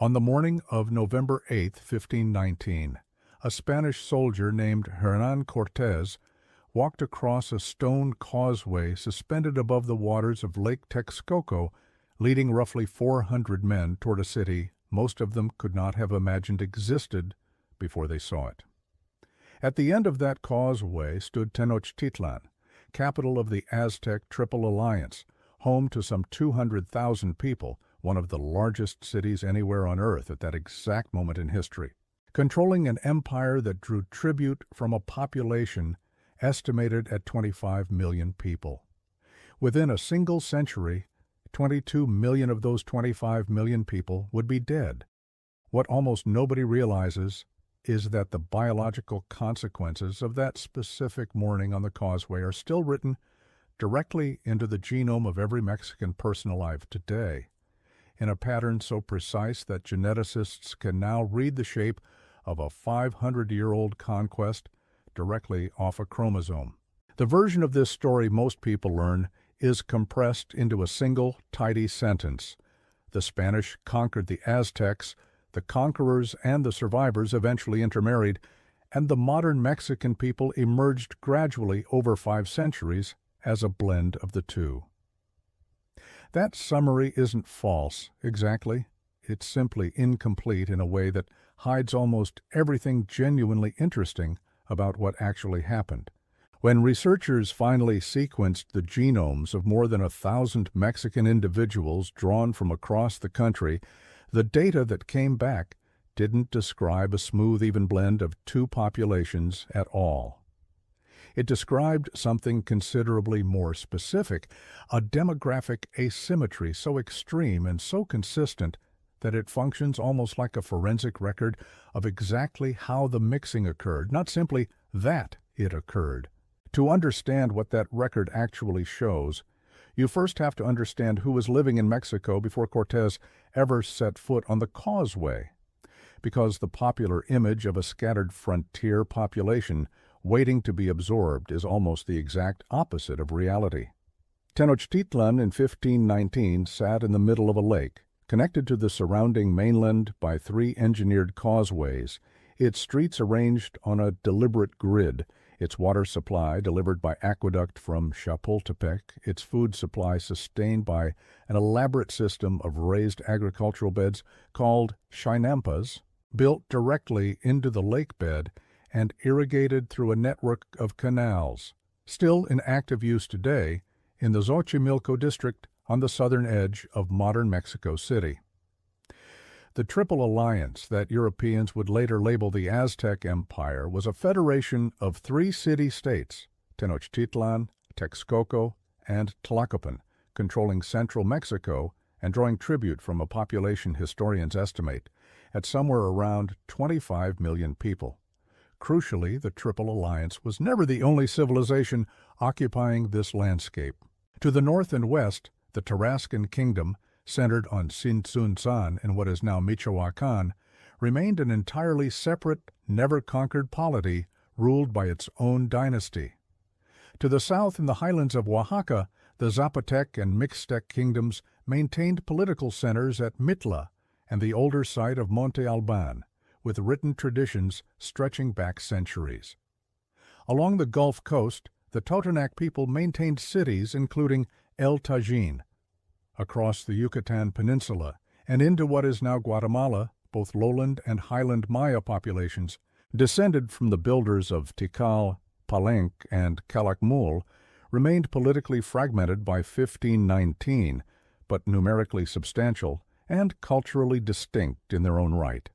On the morning of November 8, 1519, a Spanish soldier named Hernán Cortés walked across a stone causeway suspended above the waters of Lake Texcoco, leading roughly 400 men toward a city most of them could not have imagined existed before they saw it. At the end of that causeway stood Tenochtitlan, capital of the Aztec Triple Alliance, home to some 200,000 people, one of the largest cities anywhere on Earth at that exact moment in history, controlling an empire that drew tribute from a population estimated at 25 million people. Within a single century, 22 million of those 25 million people would be dead. What almost nobody realizes is that the biological consequences of that specific morning on the causeway are still written directly into the genome of every Mexican person alive today, in a pattern so precise that geneticists can now read the shape of a 500-year-old conquest directly off a chromosome. The version of this story most people learn is compressed into a single, tidy sentence. The Spanish conquered the Aztecs, the conquerors and the survivors eventually intermarried, and the modern Mexican people emerged gradually over 5 centuries as a blend of the two. That summary isn't false, exactly. It's simply incomplete in a way that hides almost everything genuinely interesting about what actually happened. When researchers finally sequenced the genomes of more than 1,000 Mexican individuals drawn from across the country, the data that came back didn't describe a smooth, even blend of two populations at all. It described something considerably more specific, a demographic asymmetry so extreme and so consistent that it functions almost like a forensic record of exactly how the mixing occurred, not simply that it occurred. To understand what that record actually shows, you first have to understand who was living in Mexico before Cortés ever set foot on the causeway, because the popular image of a scattered frontier population waiting to be absorbed is almost the exact opposite of reality. Tenochtitlan in 1519 sat in the middle of a lake, connected to the surrounding mainland by 3 engineered causeways, its streets arranged on a deliberate grid, its water supply delivered by aqueduct from Chapultepec, its food supply sustained by an elaborate system of raised agricultural beds called chinampas, built directly into the lake bed and irrigated through a network of canals, still in active use today in the Xochimilco district on the southern edge of modern Mexico City. The Triple Alliance that Europeans would later label the Aztec Empire was a federation of 3 city-states, Tenochtitlan, Texcoco, and Tlacopan, controlling central Mexico and drawing tribute from a population historians estimate at somewhere around 25 million people. Crucially, the Triple Alliance was never the only civilization occupying this landscape. To the north and west, the Tarascan Kingdom, centered on Tzintzuntzan in what is now Michoacán, remained an entirely separate, never-conquered polity ruled by its own dynasty. To the south in the highlands of Oaxaca, the Zapotec and Mixtec kingdoms maintained political centers at Mitla and the older site of Monte Alban, with written traditions stretching back centuries. Along the Gulf Coast, the Totonac people maintained cities including El Tajín. Across the Yucatan Peninsula and into what is now Guatemala, both lowland and highland Maya populations, descended from the builders of Tikal, Palenque, and Calakmul, remained politically fragmented by 1519, but numerically substantial and culturally distinct in their own right.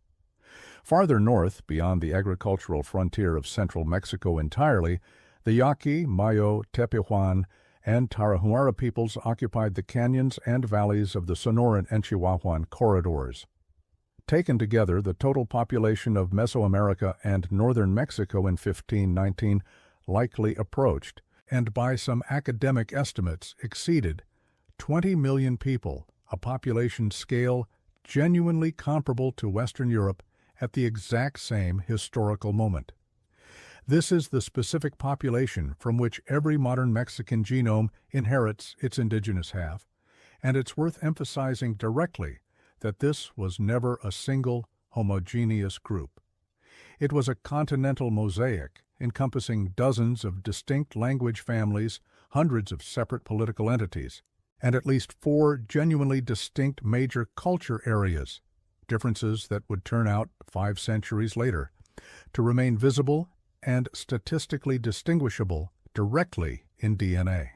Farther north, beyond the agricultural frontier of central Mexico entirely, the Yaqui, Mayo, Tepehuan, and Tarahumara peoples occupied the canyons and valleys of the Sonoran and Chihuahuan corridors. Taken together, the total population of Mesoamerica and northern Mexico in 1519 likely approached, and by some academic estimates exceeded, 20 million people, a population scale genuinely comparable to Western Europe at the exact same historical moment. This is the specific population from which every modern Mexican genome inherits its indigenous half, and it's worth emphasizing directly that this was never a single homogeneous group. It was a continental mosaic encompassing dozens of distinct language families, hundreds of separate political entities, and at least 4 genuinely distinct major culture areas, differences that would turn out 5 centuries later to remain visible and statistically distinguishable directly in DNA.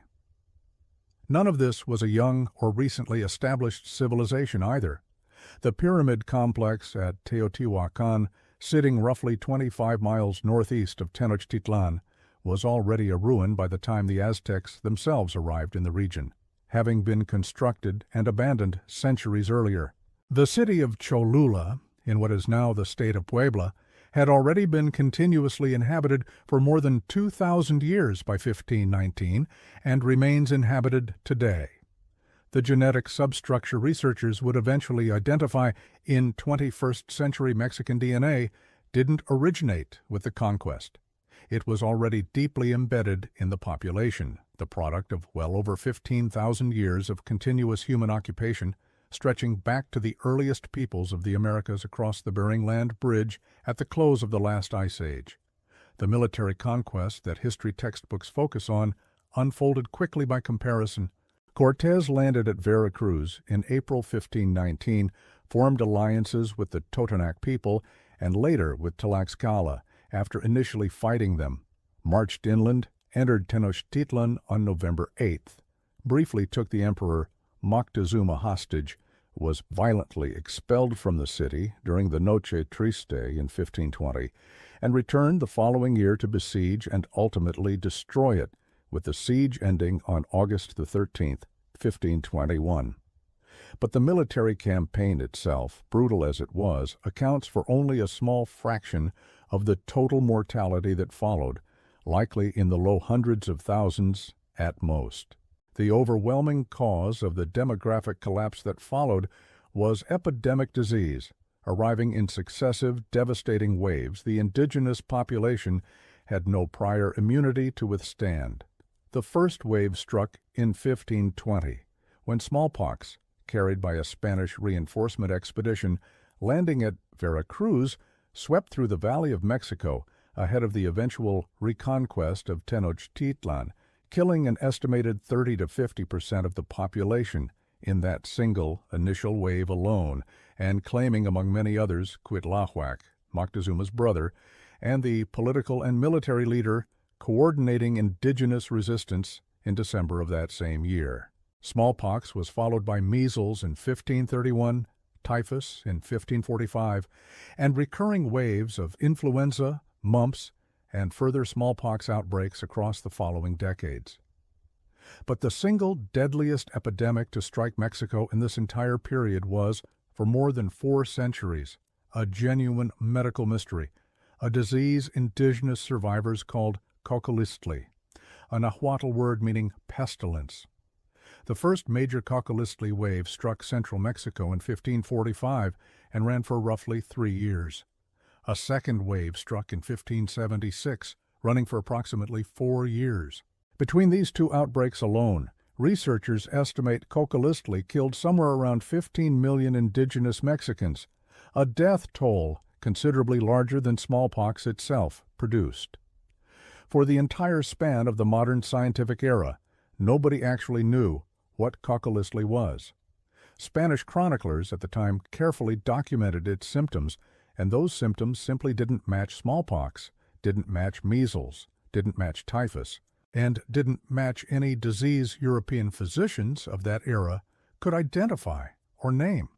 None of this was a young or recently established civilization either. The pyramid complex at Teotihuacan, sitting roughly 25 miles northeast of Tenochtitlan, was already a ruin by the time the Aztecs themselves arrived in the region, having been constructed and abandoned centuries earlier. The city of Cholula, in what is now the state of Puebla, had already been continuously inhabited for more than 2,000 years by 1519 and remains inhabited today. The genetic substructure researchers would eventually identify in 21st century Mexican DNA didn't originate with the conquest. It was already deeply embedded in the population, the product of well over 15,000 years of continuous human occupation, stretching back to the earliest peoples of the Americas across the Bering Land Bridge at the close of the last ice age. The military conquest that history textbooks focus on unfolded quickly by comparison. Cortés landed at Veracruz in April 1519, formed alliances with the Totonac people, and later with Tlaxcala, after initially fighting them, marched inland, entered Tenochtitlan on November 8th, briefly took the Emperor Moctezuma hostage, was violently expelled from the city during the Noche Triste in 1520, and returned the following year to besiege and ultimately destroy it, with the siege ending on August the 13th, 1521. But the military campaign itself, brutal as it was, accounts for only a small fraction of the total mortality that followed, likely in the low hundreds of thousands at most. The overwhelming cause of the demographic collapse that followed was epidemic disease. Arriving in successive, devastating waves, the indigenous population had no prior immunity to withstand. The first wave struck in 1520, when smallpox, carried by a Spanish reinforcement expedition, landing at Veracruz, swept through the Valley of Mexico ahead of the eventual reconquest of Tenochtitlan, killing an estimated 30 to 50% of the population in that single initial wave alone, and claiming, among many others, Cuitlahuac, Moctezuma's brother, and the political and military leader coordinating indigenous resistance in December of that same year. Smallpox was followed by measles in 1531, typhus in 1545, and recurring waves of influenza, mumps, and further smallpox outbreaks across the following decades. But the single deadliest epidemic to strike Mexico in this entire period was, for more than 4 centuries, a genuine medical mystery, a disease indigenous survivors called cocolistli, a Nahuatl word meaning pestilence. The first major cocolistli wave struck central Mexico in 1545 and ran for roughly 3 years. A second wave struck in 1576, running for approximately 4 years. Between these 2 outbreaks alone, researchers estimate cocolistli killed somewhere around 15 million indigenous Mexicans, a death toll considerably larger than smallpox itself produced. For the entire span of the modern scientific era, nobody actually knew what cocolistli was. Spanish chroniclers at the time carefully documented its symptoms, and those symptoms simply didn't match smallpox, didn't match measles, didn't match typhus, and didn't match any disease European physicians of that era could identify or name.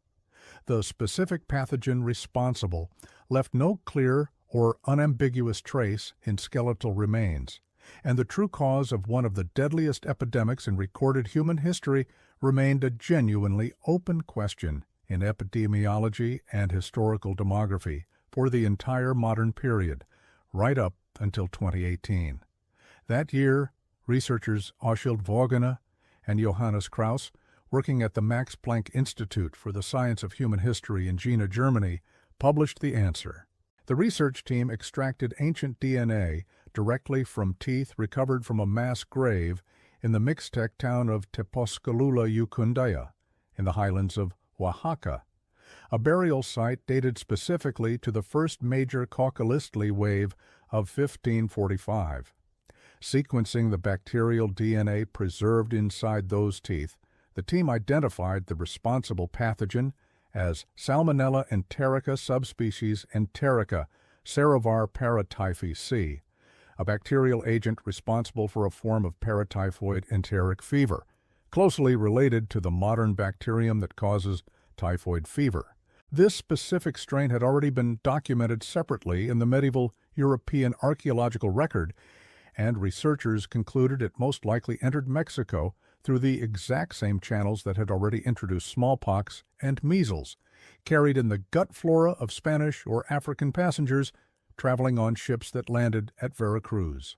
The specific pathogen responsible left no clear or unambiguous trace in skeletal remains, and the true cause of one of the deadliest epidemics in recorded human history remained a genuinely open question in epidemiology and historical demography for the entire modern period, right up until 2018. That year, researchers Oshild Vogene and Johannes Krauss, working at the Max Planck Institute for the Science of Human History in Jena, Germany, published the answer. The research team extracted ancient DNA directly from teeth recovered from a mass grave in the Mixtec town of Tepozcalula, Yucundaya, in the highlands of Oaxaca. a burial site dated specifically to the first major caucholistly wave of 1545. Sequencing the bacterial DNA preserved inside those teeth, the team identified the responsible pathogen as Salmonella enterica subspecies enterica Serovar paratyphi C, a bacterial agent responsible for a form of paratyphoid enteric fever, closely related to the modern bacterium that causes typhoid fever. This specific strain had already been documented separately in the medieval European archaeological record, and researchers concluded it most likely entered Mexico through the exact same channels that had already introduced smallpox and measles, carried in the gut flora of Spanish or African passengers traveling on ships that landed at Veracruz.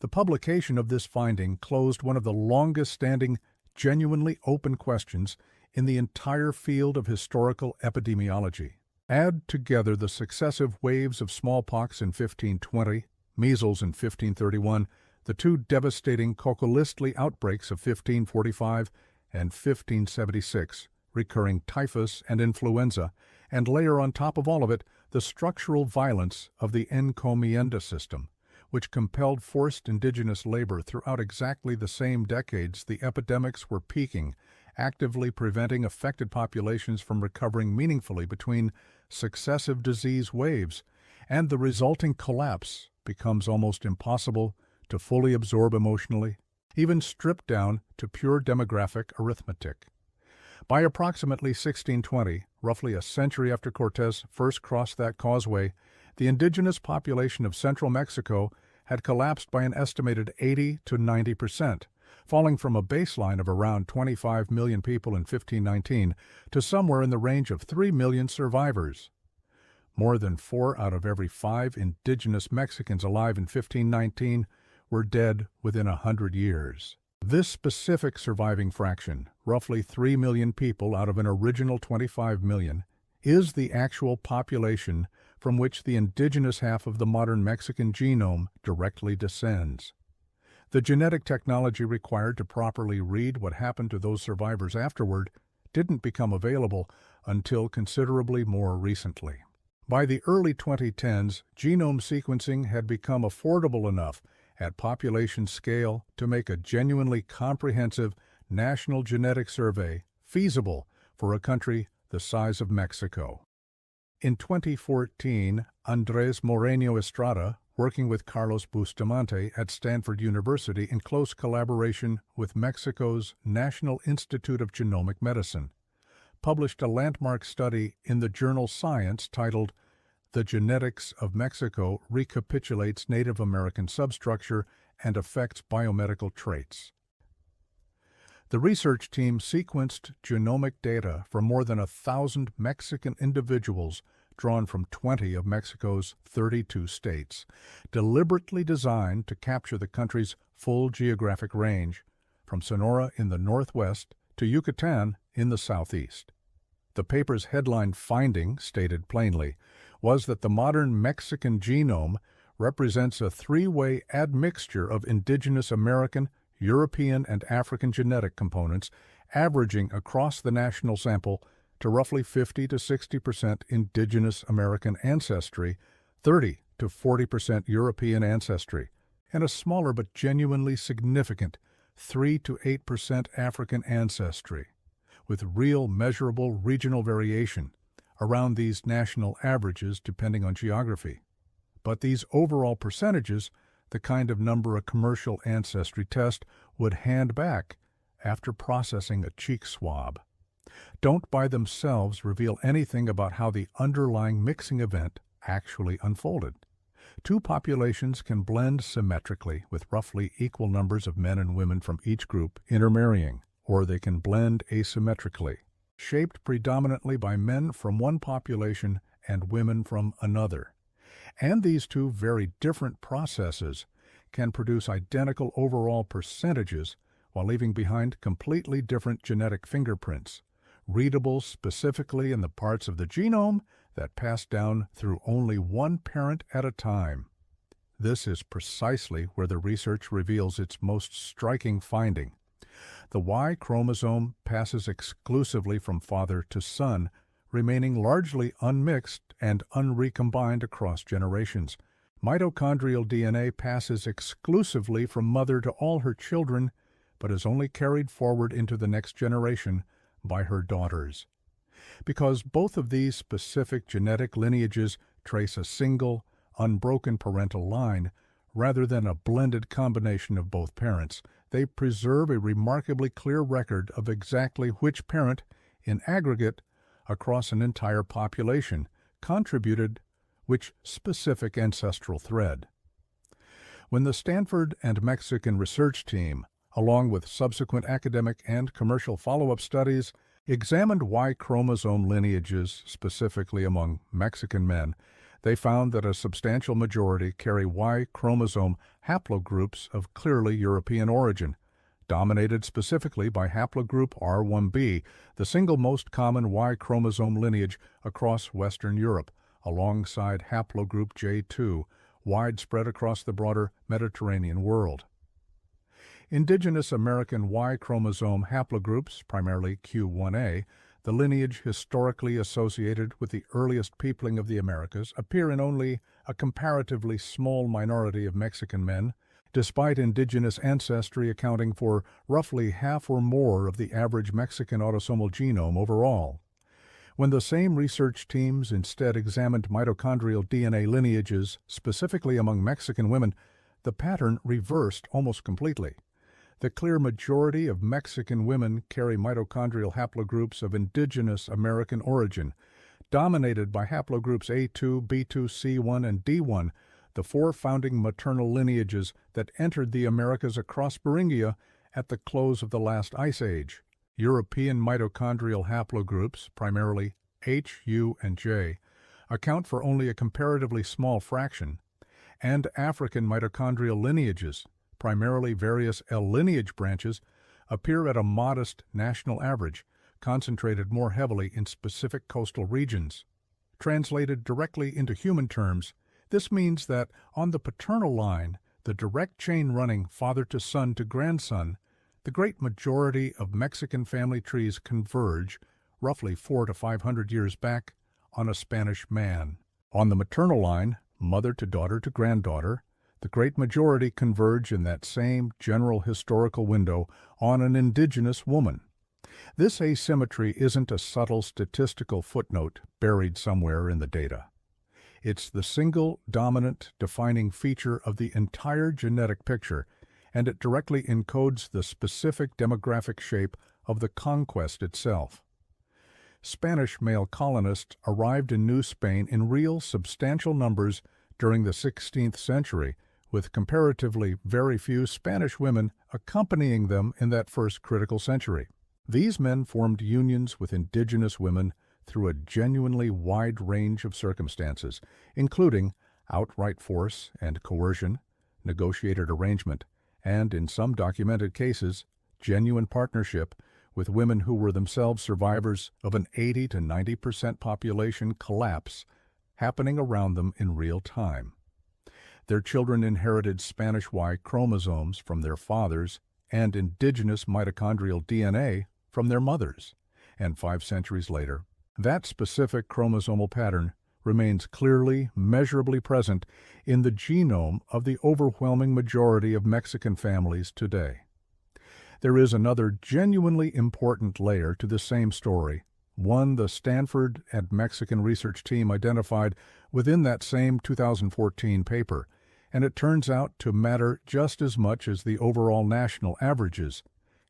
The publication of this finding closed one of the longest-standing, genuinely open questions in the entire field of historical epidemiology. Add together the successive waves of smallpox in 1520, measles in 1531, the two devastating caucholistly outbreaks of 1545 and 1576, recurring typhus and influenza, and layer on top of all of it the structural violence of the encomienda system, which compelled forced indigenous labor throughout exactly the same decades the epidemics were peaking, actively preventing affected populations from recovering meaningfully between successive disease waves, and the resulting collapse becomes almost impossible to fully absorb emotionally, even stripped down to pure demographic arithmetic. By approximately 1620, roughly a century after Cortés first crossed that causeway, the indigenous population of central Mexico had collapsed by an estimated 80 to 90%, falling from a baseline of around 25 million people in 1519 to somewhere in the range of 3 million survivors. More than 4 out of every 5 indigenous Mexicans alive in 1519 were dead within 100 years. This specific surviving fraction, roughly 3 million people out of an original 25 million, is the actual population from which the indigenous half of the modern Mexican genome directly descends. The genetic technology required to properly read what happened to those survivors afterward didn't become available until considerably more recently. By the early 2010s, genome sequencing had become affordable enough at population scale to make a genuinely comprehensive national genetic survey feasible for a country the size of Mexico. In 2014, Andrés Moreno Estrada, working with Carlos Bustamante at Stanford University in close collaboration with Mexico's National Institute of Genomic Medicine, published a landmark study in the journal Science titled "The Genetics of Mexico Recapitulates Native American Substructure and Affects Biomedical Traits." The research team sequenced genomic data from more than 1,000 Mexican individuals drawn from 20 of Mexico's 32 states, deliberately designed to capture the country's full geographic range, from Sonora in the northwest to Yucatan in the southeast. The paper's headline finding, stated plainly, was that the modern Mexican genome represents a three-way admixture of Indigenous American, European, and African genetic components, averaging across the national sample to roughly 50 to 60% Indigenous American ancestry, 30 to 40% European ancestry, and a smaller but genuinely significant 3 to 8% African ancestry, with real measurable regional variation around these national averages depending on geography. But these overall percentages, the kind of number a commercial ancestry test would hand back after processing a cheek swab, don't by themselves reveal anything about how the underlying mixing event actually unfolded. Two populations can blend symmetrically with roughly equal numbers of men and women from each group intermarrying, or they can blend asymmetrically, shaped predominantly by men from one population and women from another. And these two very different processes can produce identical overall percentages while leaving behind completely different genetic fingerprints, readable specifically in the parts of the genome that pass down through only one parent at a time. This is precisely where the research reveals its most striking finding. The Y chromosome passes exclusively from father to son remaining largely unmixed and unrecombined across generations. Mitochondrial DNA passes exclusively from mother to all her children, but is only carried forward into the next generation by her daughters. Because both of these specific genetic lineages trace a single, unbroken parental line, rather than a blended combination of both parents, they preserve a remarkably clear record of exactly which parent, in aggregate, across an entire population, contributed which specific ancestral thread. When the Stanford and Mexican research team, along with subsequent academic and commercial follow-up studies, examined Y chromosome lineages specifically among Mexican men, they found that a substantial majority carry Y chromosome haplogroups of clearly European origin, dominated specifically by haplogroup R1b, the single most common Y chromosome lineage across Western Europe, alongside haplogroup J2, widespread across the broader Mediterranean world. Indigenous American Y chromosome haplogroups, primarily Q1a, the lineage historically associated with the earliest peopling of the Americas, appear in only a comparatively small minority of Mexican men, despite indigenous ancestry accounting for roughly half or more of the average Mexican autosomal genome overall. When the same research teams instead examined mitochondrial DNA lineages, specifically among Mexican women, the pattern reversed almost completely. The clear majority of Mexican women carry mitochondrial haplogroups of indigenous American origin, dominated by haplogroups A2, B2, C1, and D1, the four founding maternal lineages that entered the Americas across Beringia at the close of the last ice age. European mitochondrial haplogroups, primarily H, U, and J, account for only a comparatively small fraction, and African mitochondrial lineages, primarily various L lineage branches, appear at a modest national average, concentrated more heavily in specific coastal regions. Translated directly into human terms, this means that on the paternal line, the direct chain running father to son to grandson, the great majority of Mexican family trees converge, roughly 400 to 500 years back, on a Spanish man. On the maternal line, mother to daughter to granddaughter, the great majority converge in that same general historical window on an indigenous woman. This asymmetry isn't a subtle statistical footnote buried somewhere in the data. It's the single dominant defining feature of the entire genetic picture, and it directly encodes the specific demographic shape of the conquest itself. Spanish male colonists arrived in New Spain in real substantial numbers during the 16th century, with comparatively very few Spanish women accompanying them in that first critical century. These men formed unions with indigenous women through a genuinely wide range of circumstances, including outright force and coercion, negotiated arrangement, and, in some documented cases, genuine partnership with women who were themselves survivors of an 80 to 90% population collapse happening around them in real time. Their children inherited Spanish Y chromosomes from their fathers and indigenous mitochondrial DNA from their mothers, and 5 centuries later, that specific chromosomal pattern remains clearly, measurably present in the genome of the overwhelming majority of Mexican families today. There is another genuinely important layer to the same story, one the Stanford and Mexican research team identified within that same 2014 paper, and it turns out to matter just as much as the overall national averages.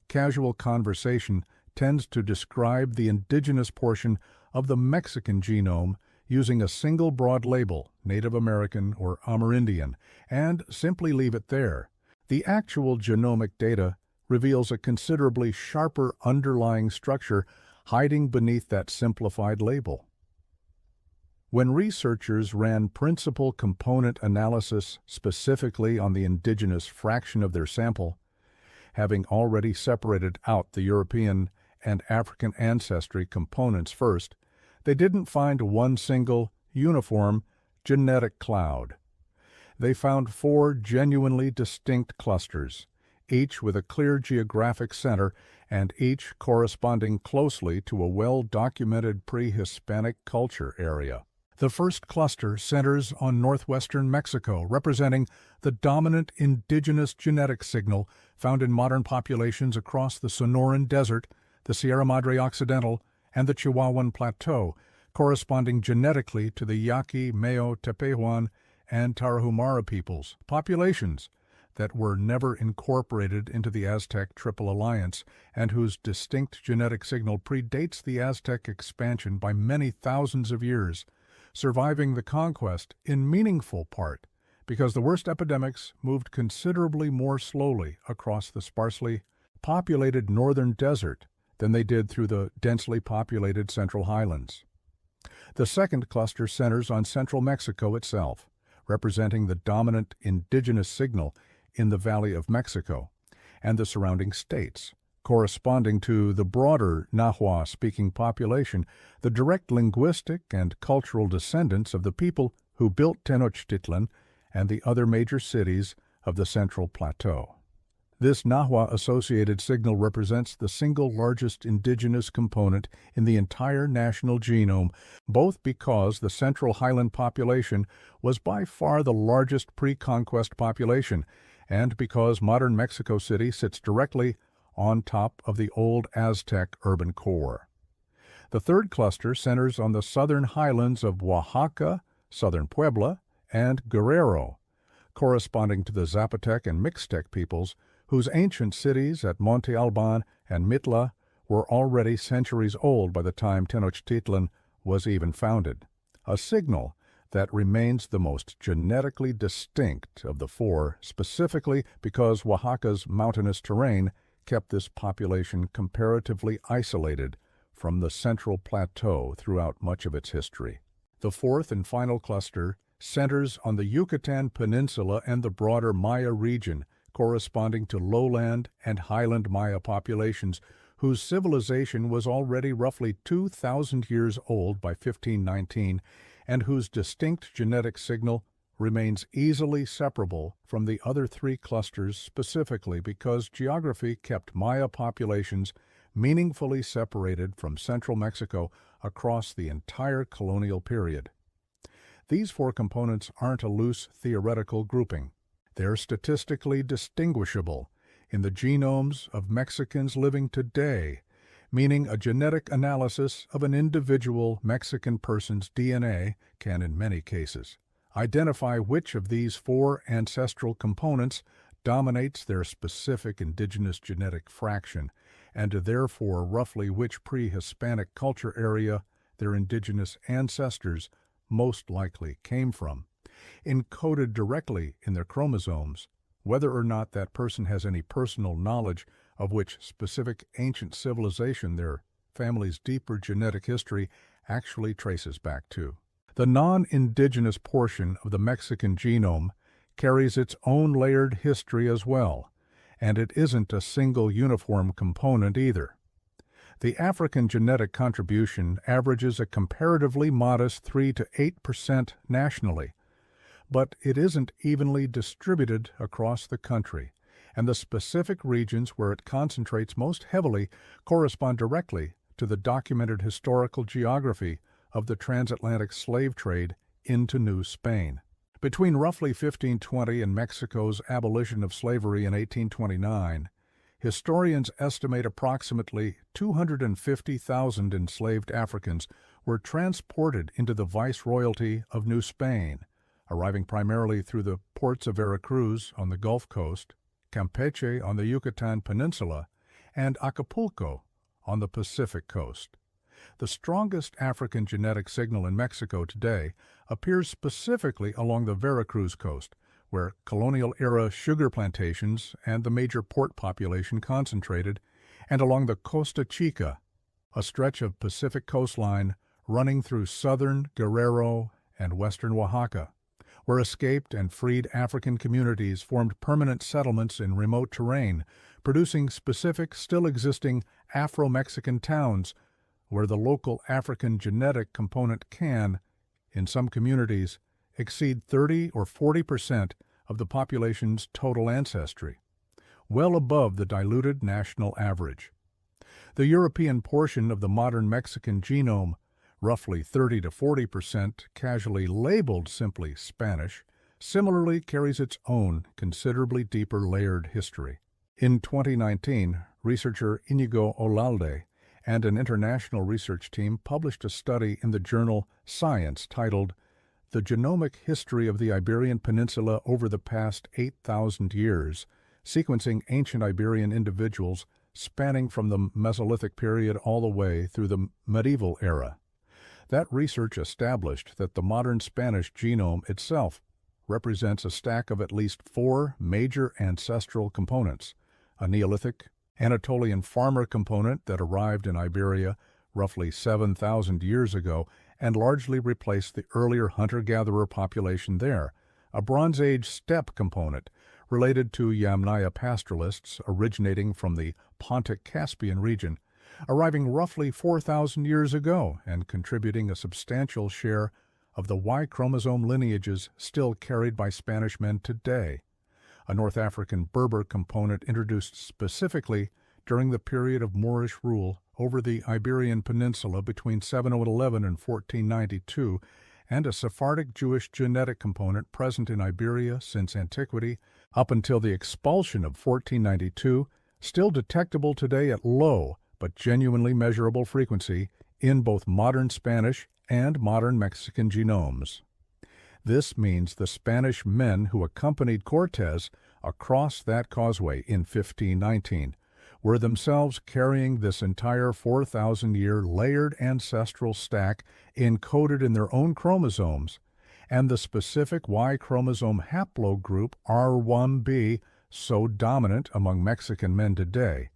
Casual conversation tends to describe the indigenous portion of the Mexican genome using a single broad label, Native American or Amerindian, and simply leave it there. The actual genomic data reveals a considerably sharper underlying structure hiding beneath that simplified label. When researchers ran principal component analysis specifically on the indigenous fraction of their sample, having already separated out the European and African ancestry components first, they didn't find one single, uniform, genetic cloud. They found 4 genuinely distinct clusters, each with a clear geographic center and each corresponding closely to a well-documented pre-Hispanic culture area. The first cluster centers on northwestern Mexico, representing the dominant indigenous genetic signal found in modern populations across the Sonoran Desert, the Sierra Madre Occidental, and the Chihuahuan Plateau, corresponding genetically to the Yaqui, Mayo, Tepehuan, and Tarahumara peoples, populations that were never incorporated into the Aztec Triple Alliance and whose distinct genetic signal predates the Aztec expansion by many thousands of years, surviving the conquest in meaningful part because the worst epidemics moved considerably more slowly across the sparsely populated northern desert than they did through the densely populated central highlands. The second cluster centers on central Mexico itself, representing the dominant indigenous signal in the Valley of Mexico and the surrounding states, corresponding to the broader Nahua-speaking population, the direct linguistic and cultural descendants of the people who built Tenochtitlan and the other major cities of the Central Plateau. This Nahua-associated signal represents the single largest indigenous component in the entire national genome, both because the Central Highland population was by far the largest pre-conquest population, and because modern Mexico City sits directly on top of the old Aztec urban core. The third cluster centers on the southern highlands of Oaxaca, southern Puebla, and Guerrero, corresponding to the Zapotec and Mixtec peoples whose ancient cities at Monte Alban and Mitla were already centuries old by the time Tenochtitlan was even founded, a signal that remains the most genetically distinct of the four, specifically because Oaxaca's mountainous terrain kept this population comparatively isolated from the Central Plateau throughout much of its history. The fourth and final cluster centers on the Yucatan Peninsula and the broader Maya region, corresponding to lowland and highland Maya populations whose civilization was already roughly 2,000 years old by 1519 and whose distinct genetic signal remains easily separable from the other three clusters specifically because geography kept Maya populations meaningfully separated from central Mexico across the entire colonial period. These four components aren't a loose theoretical grouping. They're statistically distinguishable in the genomes of Mexicans living today, meaning a genetic analysis of an individual Mexican person's DNA can, in many cases, identify which of these four ancestral components dominates their specific indigenous genetic fraction, and therefore roughly which pre-Hispanic culture area their indigenous ancestors most likely came from, encoded directly in their chromosomes, whether or not that person has any personal knowledge of which specific ancient civilization their family's deeper genetic history actually traces back to. The non-indigenous portion of the Mexican genome carries its own layered history as well, and it isn't a single uniform component either. The African genetic contribution averages a comparatively modest 3 to 8% nationally, but it isn't evenly distributed across the country, and the specific regions where it concentrates most heavily correspond directly to the documented historical geography of the transatlantic slave trade into New Spain. Between roughly 1520 and Mexico's abolition of slavery in 1829, historians estimate approximately 250,000 enslaved Africans were transported into the Viceroyalty of New Spain, arriving primarily through the ports of Veracruz on the Gulf Coast, Campeche on the Yucatan Peninsula, and Acapulco on the Pacific Coast. The strongest African genetic signal in Mexico today appears specifically along the Veracruz coast, where colonial-era sugar plantations and the major port population concentrated, and along the Costa Chica, a stretch of Pacific coastline running through southern Guerrero and western Oaxaca, where escaped and freed African communities formed permanent settlements in remote terrain, producing specific, still-existing Afro-Mexican towns where the local African genetic component can, in some communities, exceed 30 or 40% of the population's total ancestry. well above the diluted national average. The European portion of the modern Mexican genome, roughly 30 to 40% casually labeled simply Spanish, similarly carries its own considerably deeper layered history. In 2019, researcher Inigo Olalde and an international research team published a study in the journal Science titled "The Genomic History of the Iberian Peninsula Over the Past 8,000 Years," sequencing ancient Iberian individuals spanning from the Mesolithic period all the way through the medieval era. That research established that the modern Spanish genome itself represents a stack of at least 4 major ancestral components: a Neolithic, Anatolian farmer component that arrived in Iberia roughly 7,000 years ago and largely replaced the earlier hunter-gatherer population there, a Bronze Age steppe component related to Yamnaya pastoralists originating from the Pontic-Caspian region, arriving roughly 4,000 years ago and contributing a substantial share of the Y chromosome lineages still carried by Spanish men today, a North African Berber component introduced specifically during the period of Moorish rule over the Iberian Peninsula between 711 and 1492, and a Sephardic Jewish genetic component present in Iberia since antiquity up until the expulsion of 1492, still detectable today at low but genuinely measurable frequency in both modern Spanish and modern Mexican genomes. This means the Spanish men who accompanied Cortes across that causeway in 1519 were themselves carrying this entire 4,000-year layered ancestral stack encoded in their own chromosomes, and the specific Y chromosome haplogroup R1b, so dominant among Mexican men today,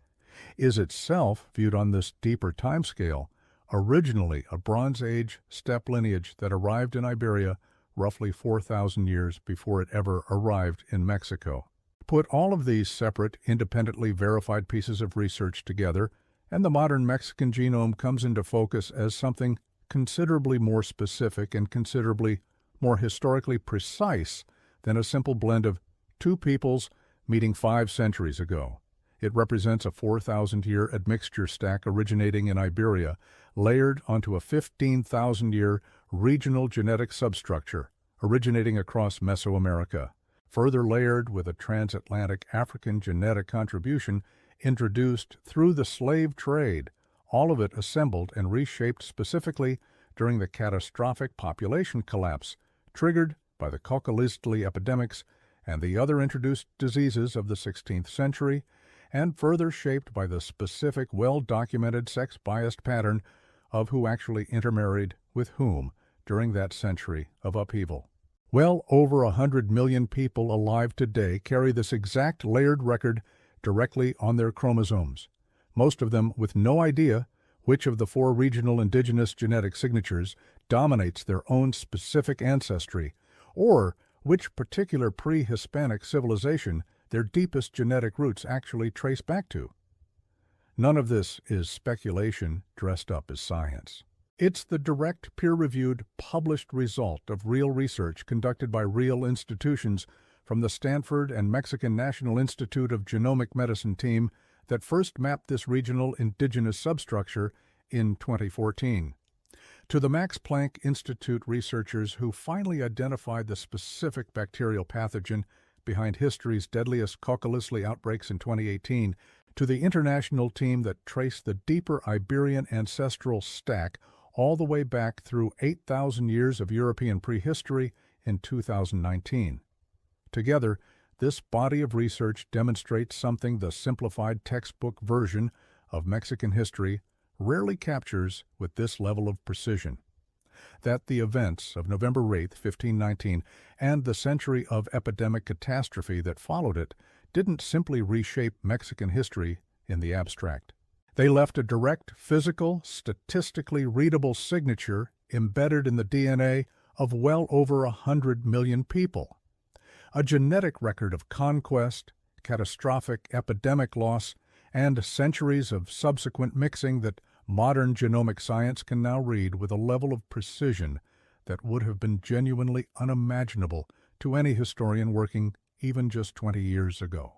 is itself, viewed on this deeper timescale, originally a Bronze Age steppe lineage that arrived in Iberia roughly 4,000 years before it ever arrived in Mexico. Put all of these separate, independently verified pieces of research together, and the modern Mexican genome comes into focus as something considerably more specific and considerably more historically precise than a simple blend of two peoples meeting 5 centuries ago. It represents a 4,000-year admixture stack originating in Iberia, layered onto a 15,000-year regional genetic substructure originating across Mesoamerica, further layered with a transatlantic African genetic contribution introduced through the slave trade, all of it assembled and reshaped specifically during the catastrophic population collapse triggered by the Coccolistli epidemics and the other introduced diseases of the 16th century, and further shaped by the specific, well-documented sex-biased pattern of who actually intermarried with whom during that century of upheaval. Well over 100 million people alive today carry this exact layered record directly on their chromosomes, most of them with no idea which of the 4 regional indigenous genetic signatures dominates their own specific ancestry, or which particular pre-Hispanic civilization their deepest genetic roots actually trace back to. None of this is speculation dressed up as science. It's the direct, peer-reviewed, published result of real research conducted by real institutions from the Stanford and Mexican National Institute of Genomic Medicine team that first mapped this regional indigenous substructure in 2014, to the Max Planck Institute researchers who finally identified the specific bacterial pathogen behind history's deadliest Coccolistli outbreaks in 2018, to the international team that traced the deeper Iberian ancestral stack all the way back through 8,000 years of European prehistory in 2019. Together, this body of research demonstrates something the simplified textbook version of Mexican history rarely captures with this level of precision: that the events of November 8, 1519, and the century of epidemic catastrophe that followed it didn't simply reshape Mexican history in the abstract. They left a direct, physical, statistically readable signature embedded in the DNA of well over 100 million people. A genetic record of conquest, catastrophic epidemic loss, and centuries of subsequent mixing that modern genomic science can now read with a level of precision that would have been genuinely unimaginable to any historian working even just 20 years ago.